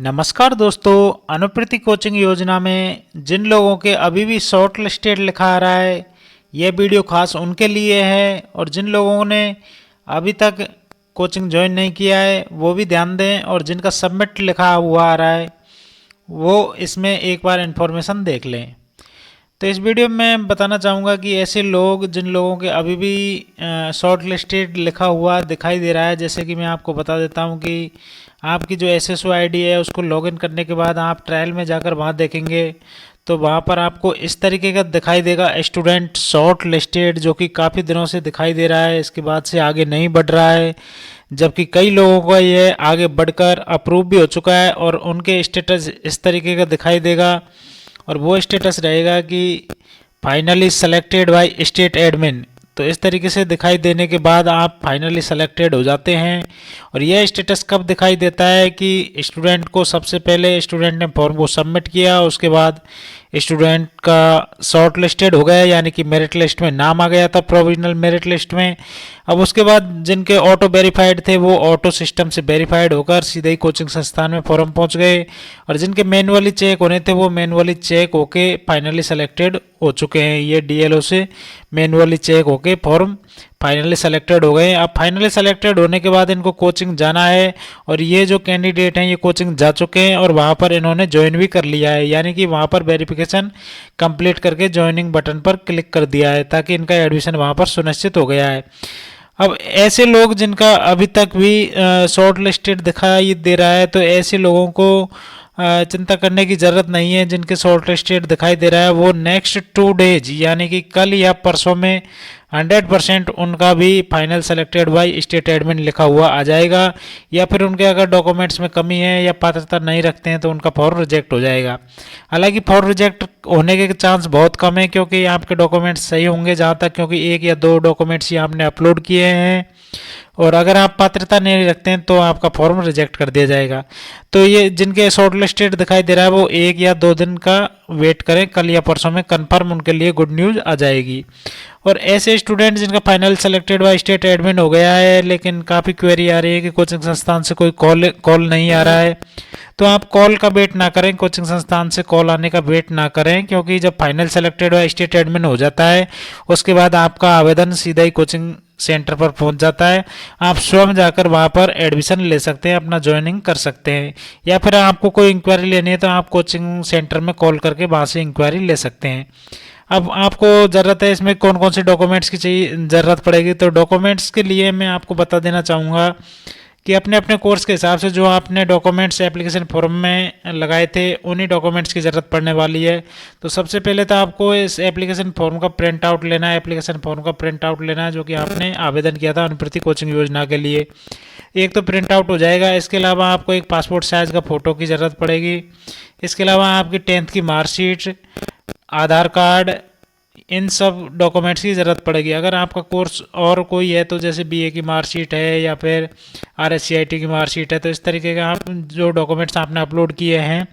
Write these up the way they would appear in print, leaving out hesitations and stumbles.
नमस्कार दोस्तों। अनुप्रति कोचिंग योजना में जिन लोगों के अभी भी शॉर्ट लिस्टेड लिखा आ रहा है, यह वीडियो खास उनके लिए है। और जिन लोगों ने अभी तक कोचिंग ज्वाइन नहीं किया है वो भी ध्यान दें, और जिनका सबमिट लिखा हुआ आ रहा है वो इसमें एक बार इन्फॉर्मेशन देख लें। तो इस वीडियो में मैं बताना चाहूँगा कि ऐसे लोग जिन लोगों के अभी भी शॉर्ट लिस्टेड लिखा हुआ दिखाई दे रहा है, जैसे कि मैं आपको बता देता हूँ कि आपकी जो SSO ID है उसको लॉगिन करने के बाद आप ट्रायल में जाकर वहाँ देखेंगे तो वहाँ पर आपको इस तरीके का दिखाई देगा स्टूडेंट शॉर्ट लिस्टेड, जो कि काफ़ी दिनों से दिखाई दे रहा है। इसके बाद से आगे नहीं बढ़ रहा है, जबकि कई लोगों का यह आगे बढ़कर अप्रूव भी हो चुका है और उनके स्टेटस इस तरीके का दिखाई देगा। और वो स्टेटस रहेगा कि finally selected by state admin. तो इस तरीके से दिखाई देने के बाद आप फाइनली सेलेक्टेड हो जाते हैं। और यह स्टेटस कब दिखाई देता है कि स्टूडेंट को सबसे पहले स्टूडेंट ने फॉर्म को सबमिट किया, उसके बाद स्टूडेंट का शॉर्ट लिस्टेड हो गया, यानी कि मेरिट लिस्ट में नाम आ गया था, प्रोविजनल मेरिट लिस्ट में। अब उसके बाद जिनके ऑटो वेरीफाइड थे वो ऑटो सिस्टम से वेरीफाइड होकर सीधे ही कोचिंग संस्थान में फॉर्म पहुंच गए, और जिनके मैनुअली चेक होने थे वो मैनुअली चेक होके फाइनली सेलेक्टेड हो चुके हैं। ये DLO से मैनुअली चेक होके फॉर्म फाइनली सेलेक्टेड हो गए। अब फाइनली सेलेक्टेड होने के बाद इनको कोचिंग जाना है, और ये जो कैंडिडेट हैं ये कोचिंग जा चुके हैं और वहाँ पर इन्होंने ज्वाइन भी कर लिया है, यानी कि वहाँ पर वेरिफिकेशन कंप्लीट करके ज्वाइनिंग बटन पर क्लिक कर दिया है, ताकि इनका एडमिशन वहाँ पर सुनिश्चित हो गया है। अब ऐसे लोग जिनका अभी तक भी शॉर्ट लिस्टेड दिखाई दे रहा है, तो ऐसे लोगों को चिंता करने की ज़रूरत नहीं है। जिनके शॉर्ट लिस्टेड दिखाई दे रहा है वो नेक्स्ट 2 डेज यानी कि कल या परसों में 100% उनका भी final selected by state admin लिखा हुआ आ जाएगा, या फिर उनके अगर डॉक्यूमेंट्स में कमी है या पात्रता नहीं रखते हैं तो उनका फॉर्म रिजेक्ट हो जाएगा। हालांकि फॉर्म रिजेक्ट होने के चांस बहुत कम है, क्योंकि आपके डॉक्यूमेंट्स सही होंगे जहाँ तक, क्योंकि 1 या 2 डॉक्यूमेंट्स ही आपने अपलोड किए हैं, और अगर आप पात्रता नहीं रखते हैं तो आपका फॉर्म रिजेक्ट कर दिया जाएगा। तो ये जिनके शॉर्ट लिस्टेड दिखाई दे रहा है वो 1 या 2 दिन का वेट करें, कल या परसों में कन्फर्म उनके लिए गुड न्यूज़ आ जाएगी। और ऐसे स्टूडेंट जिनका final selected by state admin हो गया है लेकिन काफ़ी क्वेरी आ रही है कि कोचिंग संस्थान से कोई कॉल नहीं आ रहा है, तो आप कॉल का वेट ना करें, कोचिंग संस्थान से कॉल आने का वेट ना करें, क्योंकि जब final selected by state admin हो जाता है उसके बाद आपका आवेदन सीधा ही कोचिंग सेंटर पर पहुंच जाता है। आप स्वयं जाकर वहां पर एडमिशन ले सकते हैं, अपना ज्वाइनिंग कर सकते हैं, या फिर आपको कोई इंक्वायरी लेनी है तो आप कोचिंग सेंटर में कॉल करके वहां से इंक्वायरी ले सकते हैं। अब आपको ज़रूरत है इसमें कौन कौन से डॉक्यूमेंट्स की चाहिए ज़रूरत पड़ेगी, तो डॉक्यूमेंट्स के लिए मैं आपको बता देना चाहूँगा कि अपने अपने कोर्स के हिसाब से जो आपने डॉक्यूमेंट्स एप्लीकेशन फॉर्म में लगाए थे उन्हीं डॉक्यूमेंट्स की ज़रूरत पड़ने वाली है। तो सबसे पहले तो आपको इस एप्लीकेशन फॉर्म का प्रिंट आउट लेना है, एप्लीकेशन फॉर्म का प्रिंट आउट लेना है जो कि आपने आवेदन किया था अनुप्रति कोचिंग योजना के लिए। एक तो प्रिंट आउट हो जाएगा, इसके अलावा आपको एक पासपोर्ट साइज़ का फ़ोटो की ज़रूरत पड़ेगी। इसके अलावा आपकी 10th की मार्कशीट, आधार कार्ड, इन सब डॉक्यूमेंट्स की ज़रूरत पड़ेगी। अगर आपका कोर्स और कोई है तो जैसे BA की मार्कशीट है या फिर RSCIT की मार्कशीट है, तो इस तरीके का आप जो डॉक्यूमेंट्स आपने अपलोड किए हैं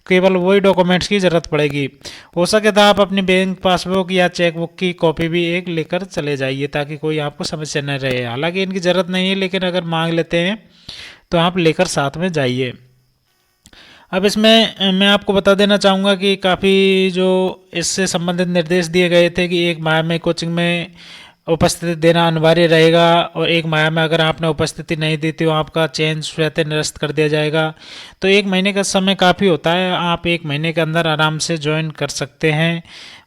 केवल वही डॉक्यूमेंट्स की ज़रूरत पड़ेगी। हो सके तो आप अपनी बैंक पासबुक या चेकबुक की कॉपी भी एक लेकर चले जाइए, ताकि कोई आपको समस्या न रहे। हालांकि इनकी ज़रूरत नहीं है, लेकिन अगर मांग लेते हैं तो आप लेकर साथ में जाइए। अब इसमें मैं आपको बता देना चाहूँगा कि काफ़ी जो इससे संबंधित निर्देश दिए गए थे कि 1 माह में कोचिंग में उपस्थिति देना अनिवार्य रहेगा, और 1 माह में अगर आपने उपस्थिति नहीं दी तो आपका चयन स्वतः निरस्त कर दिया जाएगा। तो 1 महीने का समय काफ़ी होता है, आप 1 महीने के अंदर आराम से ज्वाइन कर सकते हैं।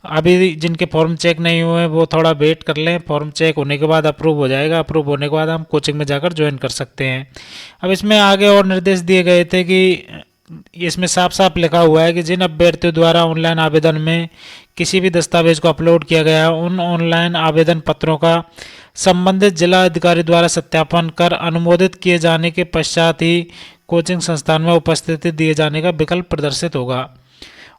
अभी जिनके फॉर्म चेक नहीं हुए वो थोड़ा वेट कर लें, फॉर्म चेक होने के बाद अप्रूव हो जाएगा, अप्रूव होने के बाद हम कोचिंग में जाकर ज्वाइन कर सकते हैं। अब इसमें आगे और निर्देश दिए गए थे कि इसमें साफ साफ लिखा हुआ है कि जिन अभ्यर्थियों द्वारा ऑनलाइन आवेदन में किसी भी दस्तावेज को अपलोड किया गया है उन ऑनलाइन आवेदन पत्रों का संबंधित जिला अधिकारी द्वारा सत्यापन कर अनुमोदित किए जाने के पश्चात ही कोचिंग संस्थान में उपस्थिति दिए जाने का विकल्प प्रदर्शित होगा,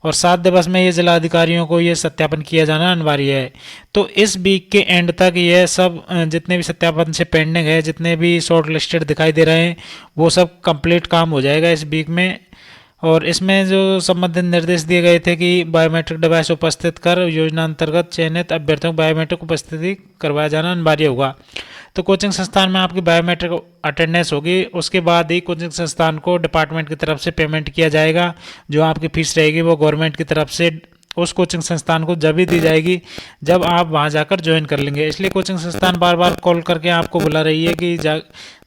और 7 दिवस में ये जिला अधिकारियों को ये सत्यापन किया जाना अनिवार्य है। तो इस वीक के एंड तक ये सब जितने भी सत्यापन से पेंडिंग है, जितने भी शॉर्ट लिस्टेड दिखाई दे रहे हैं वो सब कंप्लीट काम हो जाएगा इस वीक में। और इसमें जो संबंधित निर्देश दिए गए थे कि बायोमेट्रिक डिवाइस उपस्थित कर योजना अंतर्गत चयनित अभ्यर्थियों को बायोमेट्रिक उपस्थिति करवाया जाना अनिवार्य होगा। तो कोचिंग संस्थान में आपकी बायोमेट्रिक अटेंडेंस होगी, उसके बाद ही कोचिंग संस्थान को डिपार्टमेंट की तरफ से पेमेंट किया जाएगा। जो आपकी फीस रहेगी वो गवर्नमेंट की तरफ से उस कोचिंग संस्थान को जब ही दी जाएगी जब आप वहां जाकर ज्वाइन कर लेंगे। इसलिए कोचिंग संस्थान बार बार कॉल करके आपको बुला रही है कि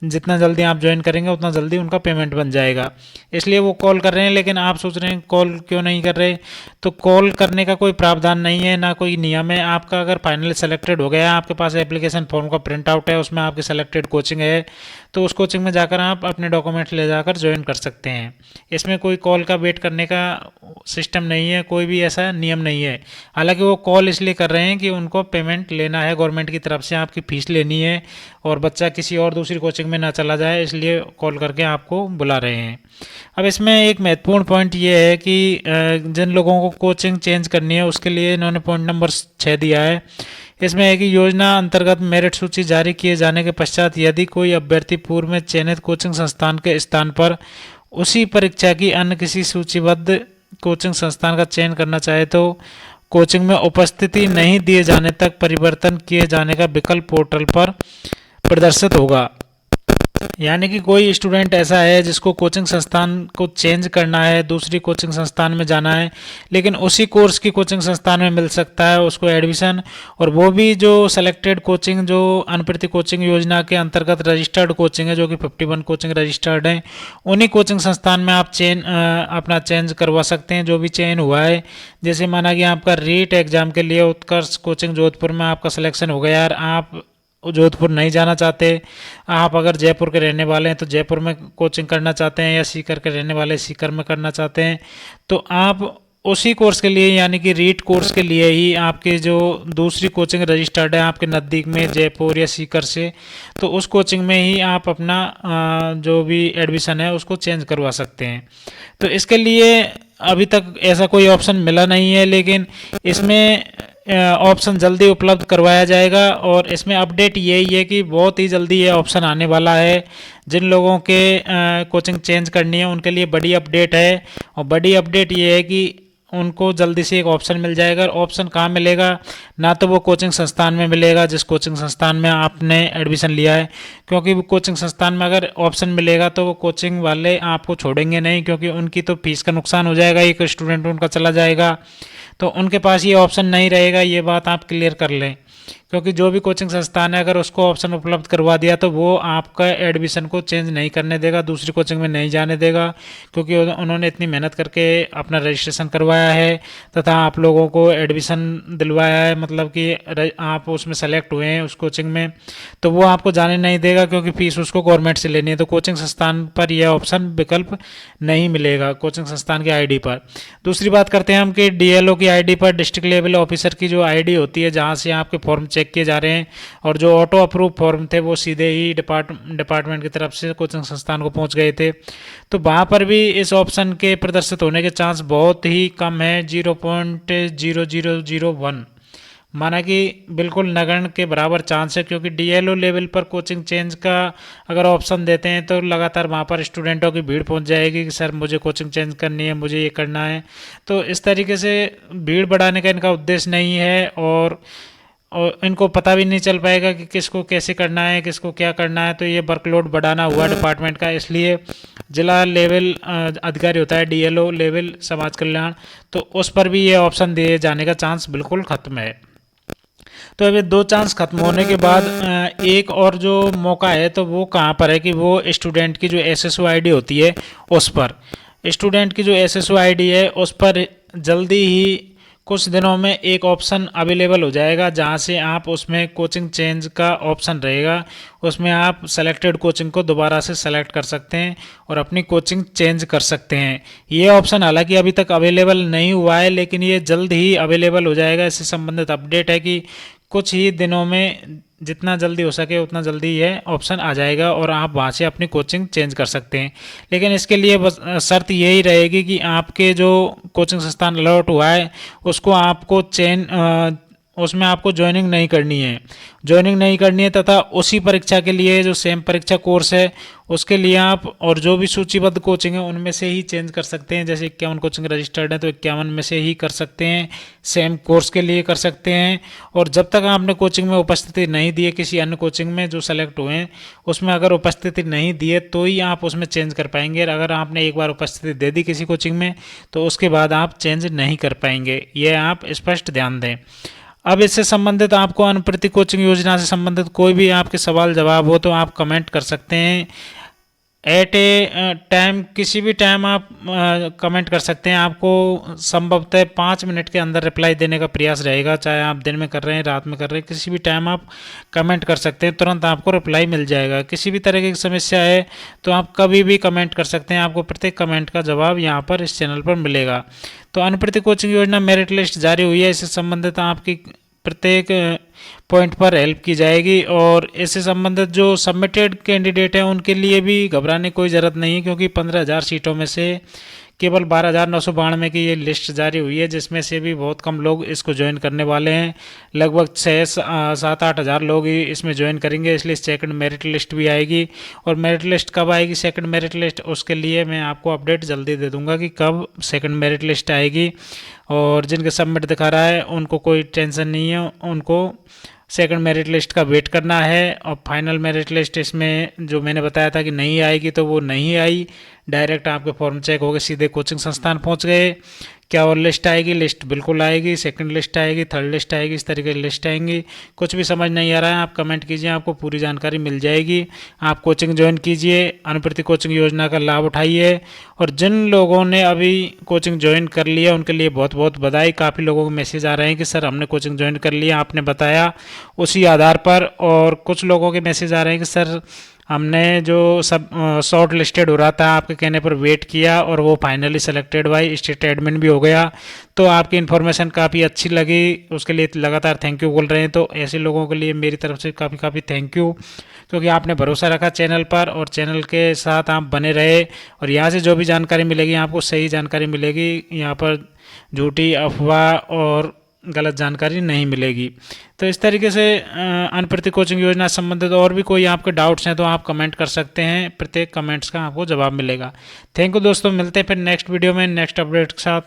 जितना जल्दी आप ज्वाइन करेंगे उतना जल्दी उनका पेमेंट बन जाएगा, इसलिए वो कॉल कर रहे हैं। लेकिन आप सोच रहे हैं कॉल क्यों नहीं कर रहे, तो कॉल करने का कोई प्रावधान नहीं है, ना कोई नियम है। आपका अगर फाइनली सेलेक्टेड हो गया, आपके पास एप्लीकेशन फॉर्म का प्रिंट आउट है, उसमें आपकी सेलेक्टेड कोचिंग है, तो उस कोचिंग में जाकर आप अपने डॉक्यूमेंट्स ले जाकर ज्वाइन कर सकते हैं। इसमें कोई कॉल का वेट करने का सिस्टम नहीं है, कोई भी ऐसा नियम नहीं है। हालांकि वो कॉल इसलिए कर रहे हैं कि उनको पेमेंट लेना है गवर्नमेंट की तरफ से, आपकी फ़ीस लेनी है और बच्चा किसी और दूसरी कोचिंग में ना चला जाए, इसलिए कॉल करके आपको बुला रहे हैं। अब इसमें एक महत्वपूर्ण पॉइंट ये है कि जिन लोगों को कोचिंग चेंज करनी है उसके लिए इन्होंने पॉइंट नंबर 6 दिया है। इसमें है कि योजना अंतर्गत मेरिट सूची जारी किए जाने के पश्चात यदि कोई अभ्यर्थी पूर्व में चयनित कोचिंग संस्थान के स्थान पर उसी परीक्षा की अन्य किसी सूचीबद्ध कोचिंग संस्थान का चयन करना चाहे तो कोचिंग में उपस्थिति नहीं दिए जाने तक परिवर्तन किए जाने का विकल्प पोर्टल पर प्रदर्शित होगा। यानी कि कोई स्टूडेंट ऐसा है जिसको कोचिंग संस्थान को चेंज करना है, दूसरी कोचिंग संस्थान में जाना है, लेकिन उसी कोर्स की कोचिंग संस्थान में मिल सकता है उसको एडमिशन, और वो भी जो सेलेक्टेड कोचिंग जो अनुप्रति कोचिंग योजना के अंतर्गत रजिस्टर्ड कोचिंग है, जो कि 51 कोचिंग रजिस्टर्ड हैं, उन्हीं कोचिंग संस्थान में आप अपना चेंज करवा सकते हैं जो भी चयन हुआ है। जैसे माना कि आपका रीट एग्जाम के लिए उत्कर्ष कोचिंग जोधपुर में आपका सिलेक्शन हो गया यार, आप जोधपुर नहीं जाना चाहते, आप अगर जयपुर के रहने वाले हैं तो जयपुर में कोचिंग करना चाहते हैं, या सीकर के रहने वाले सीकर में करना चाहते हैं, तो आप उसी कोर्स के लिए यानी कि रीट कोर्स के लिए ही आपके जो दूसरी कोचिंग रजिस्टर्ड है आपके नज़दीक में जयपुर या सीकर से, तो उस कोचिंग में ही आप अपना जो भी एडमिशन है उसको चेंज करवा सकते हैं। तो इसके लिए अभी तक ऐसा कोई ऑप्शन मिला नहीं है, लेकिन इसमें ऑप्शन जल्दी उपलब्ध करवाया जाएगा, और इसमें अपडेट यही है कि बहुत ही जल्दी ये ऑप्शन आने वाला है। जिन लोगों के कोचिंग चेंज करनी है उनके लिए बड़ी अपडेट है, और बड़ी अपडेट ये है कि उनको जल्दी से एक ऑप्शन मिल जाएगा। ऑप्शन कहाँ मिलेगा, ना तो वो कोचिंग संस्थान में मिलेगा जिस कोचिंग संस्थान में आपने एडमिशन लिया है, क्योंकि वो कोचिंग संस्थान में अगर ऑप्शन मिलेगा तो वो कोचिंग वाले आपको छोड़ेंगे नहीं, क्योंकि उनकी तो फीस का नुकसान हो जाएगा, एक स्टूडेंट उनका चला जाएगा, तो उनके पास ये ऑप्शन नहीं रहेगा। ये बात आप क्लियर कर लें, क्योंकि जो भी कोचिंग संस्थान है अगर उसको ऑप्शन उपलब्ध करवा दिया तो वो आपका एडमिशन को चेंज नहीं करने देगा, दूसरी कोचिंग में नहीं जाने देगा, क्योंकि उन्होंने इतनी मेहनत करके अपना रजिस्ट्रेशन करवाया है तथा आप लोगों को एडमिशन दिलवाया है, मतलब कि आप उसमें सेलेक्ट हुए हैं उस कोचिंग में, तो वो आपको जाने नहीं देगा, क्योंकि फीस उसको गवर्नमेंट से लेनी है। तो कोचिंग संस्थान पर यह ऑप्शन विकल्प नहीं मिलेगा कोचिंग संस्थान की आईडी पर। दूसरी बात करते हैं हम कि डीएलओ की आईडी पर डिस्ट्रिक्ट लेवल ऑफिसर की जो आईडी होती है जहाँ से आपके फॉर्म चेक किए जा रहे हैं, और जो ऑटो अप्रूव फॉर्म थे वो सीधे ही डिपार्टमेंट की तरफ से कोचिंग संस्थान को पहुंच गए थे, तो वहाँ पर भी इस ऑप्शन के प्रदर्शित होने के चांस बहुत ही कम है, 0.0001, माना कि बिल्कुल नगण्य के बराबर चांस है। क्योंकि डीएलओ लेवल पर कोचिंग चेंज का अगर ऑप्शन देते हैं तो लगातार वहाँ पर स्टूडेंटों की भीड़ पहुँच जाएगी कि सर मुझे कोचिंग चेंज करनी है, मुझे ये करना है, तो इस तरीके से भीड़ बढ़ाने का इनका उद्देश्य नहीं है, और इनको पता भी नहीं चल पाएगा कि किसको कैसे करना है, किसको क्या करना है, तो ये वर्कलोड बढ़ाना हुआ डिपार्टमेंट का। इसलिए जिला लेवल अधिकारी होता है डीएलओ लेवल समाज कल्याण, तो उस पर भी ये ऑप्शन दिए जाने का चांस बिल्कुल खत्म है। तो अभी 2 चांस खत्म होने के बाद एक और जो मौका है तो वो कहाँ पर है कि वो स्टूडेंट की जो एसएसओ आईडी होती है उस पर, स्टूडेंट की जो एसएसओ आईडी है उस पर जल्दी ही कुछ दिनों में एक ऑप्शन अवेलेबल हो जाएगा, जहां से आप उसमें कोचिंग चेंज का ऑप्शन रहेगा, उसमें आप सेलेक्टेड कोचिंग को दोबारा से सेलेक्ट कर सकते हैं और अपनी कोचिंग चेंज कर सकते हैं। ये ऑप्शन हालांकि अभी तक अवेलेबल नहीं हुआ है, लेकिन ये जल्द ही अवेलेबल हो जाएगा। इससे संबंधित अपडेट है कि कुछ ही दिनों में जितना जल्दी हो सके उतना जल्दी ये ऑप्शन आ जाएगा और आप वहाँ से अपनी कोचिंग चेंज कर सकते हैं। लेकिन इसके लिए बस शर्त यही रहेगी कि आपके जो कोचिंग संस्थान अलॉट हुआ है उसको आपको उसमें आपको ज्वाइनिंग नहीं करनी है, तथा उसी परीक्षा के लिए जो सेम परीक्षा कोर्स है उसके लिए आप और जो भी सूचीबद्ध कोचिंग है उनमें से ही चेंज कर सकते हैं। जैसे 51 कोचिंग रजिस्टर्ड है तो 51 में से ही कर सकते हैं, सेम कोर्स के लिए कर सकते हैं। और जब तक आपने कोचिंग में उपस्थिति नहीं दी है, किसी अन्य कोचिंग में जो सेलेक्ट हुए हैं उसमें अगर उपस्थिति नहीं दी है तो ही आप उसमें चेंज कर पाएंगे। अगर आपने एक बार उपस्थिति दे दी किसी कोचिंग में तो उसके बाद आप चेंज नहीं कर पाएंगे, ये आप स्पष्ट ध्यान दें। अब इससे संबंधित आपको अनुप्रति कोचिंग योजना से संबंधित कोई भी आपके सवाल जवाब हो तो आप कमेंट कर सकते हैं। एट ए टाइम, किसी भी टाइम आप कमेंट कर सकते हैं। आपको संभवतः 5 मिनट के अंदर रिप्लाई देने का प्रयास रहेगा, चाहे आप दिन में कर रहे हैं रात में कर रहे हैं, किसी भी टाइम आप कमेंट कर सकते हैं, तुरंत आपको रिप्लाई मिल जाएगा। किसी भी तरह की समस्या है तो आप कभी भी कमेंट कर सकते हैं, आपको प्रत्येक कमेंट का जवाब यहाँ पर इस चैनल पर मिलेगा। तो अनुप्रति कोचिंग योजना मेरिट लिस्ट जारी हुई है, इससे संबंधित आपकी प्रत्येक पॉइंट पर हेल्प की जाएगी। और इससे संबंधित जो सबमिटेड कैंडिडेट हैं उनके लिए भी घबराने की कोई ज़रूरत नहीं है, क्योंकि 15,000 सीटों में से केवल 12,992 की ये लिस्ट जारी हुई है, जिसमें से भी बहुत कम लोग इसको ज्वाइन करने वाले हैं। लगभग 6-7-8 हज़ार लोग ही इसमें ज्वाइन करेंगे, इसलिए सेकंड मेरिट लिस्ट भी आएगी। और मेरिट लिस्ट कब आएगी, सेकंड मेरिट लिस्ट, उसके लिए मैं आपको अपडेट जल्दी दे दूंगा कि कब सेकंड मेरिट लिस्ट आएगी। और जिनके सबमिट दिखा रहा है उनको कोई टेंशन नहीं है, उनको सेकंड मेरिट लिस्ट का वेट करना है। और फाइनल मेरिट लिस्ट इसमें जो मैंने बताया था कि नहीं आएगी तो वो नहीं आई, डायरेक्ट आपके फॉर्म चेक हो गए, सीधे कोचिंग संस्थान पहुंच गए। क्या और लिस्ट आएगी, लिस्ट बिल्कुल आएगी, सेकंड लिस्ट आएगी, थर्ड लिस्ट आएगी, इस तरीके की लिस्ट आएंगी। कुछ भी समझ नहीं आ रहा है आप कमेंट कीजिए, आपको पूरी जानकारी मिल जाएगी। आप कोचिंग ज्वाइन कीजिए, अनुप्रति कोचिंग योजना का लाभ उठाइए। और जिन लोगों ने अभी कोचिंग ज्वाइन कर लिया उनके लिए बहुत बहुत बधाई। काफ़ी लोगों को मैसेज आ रहे हैं कि सर हमने कोचिंग ज्वाइन कर लिया, आपने बताया उसी आधार पर। और कुछ लोगों के मैसेज आ रहे हैं कि सर हमने जो सब शॉर्ट लिस्टेड हो रहा था आपके कहने पर वेट किया और वो finally selected by state admin भी हो गया। तो आपकी इन्फॉर्मेशन काफ़ी अच्छी लगी, उसके लिए लगातार थैंक यू बोल रहे हैं। तो ऐसे लोगों के लिए मेरी तरफ से काफ़ी थैंक यू, क्योंकि आपने भरोसा रखा चैनल पर और चैनल के साथ आप बने रहे। और यहाँ से जो भी जानकारी मिलेगी आपको सही जानकारी मिलेगी, यहाँ पर झूठी अफवाह और गलत जानकारी नहीं मिलेगी। तो इस तरीके से अनुप्रति कोचिंग योजना से संबंधित और भी कोई आपके डाउट्स हैं तो आप कमेंट कर सकते हैं, प्रत्येक कमेंट्स का आपको जवाब मिलेगा। थैंक यू दोस्तों, मिलते हैं फिर नेक्स्ट वीडियो में नेक्स्ट अपडेट के साथ।